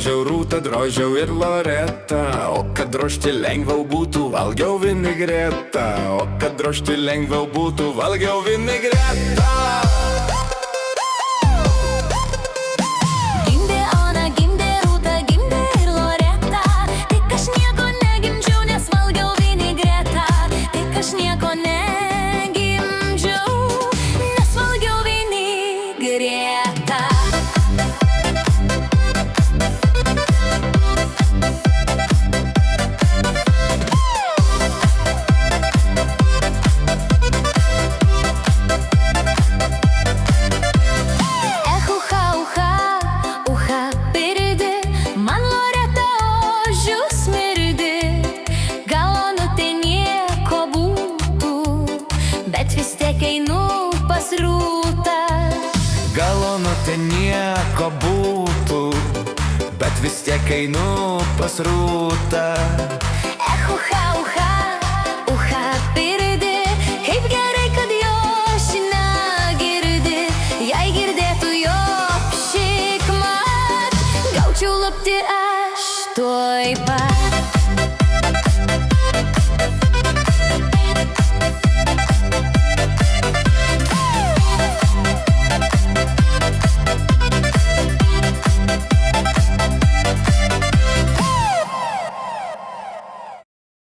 drožiau Rūtą, drožiau ir Loretą. O kad drožti lengviau būtų, valgiau vinegretą. O kad drožti lengviau būtų, valgiau vinegretą. Galonute nieko būtų, bet vis tiek einu pas Rūtą. Ucha, ucha, ucha pirdi, kaip gerai, kad jo šina girdi. Jei girdėtų jo pšikmat, gaučiau lupti aš tuoj pat.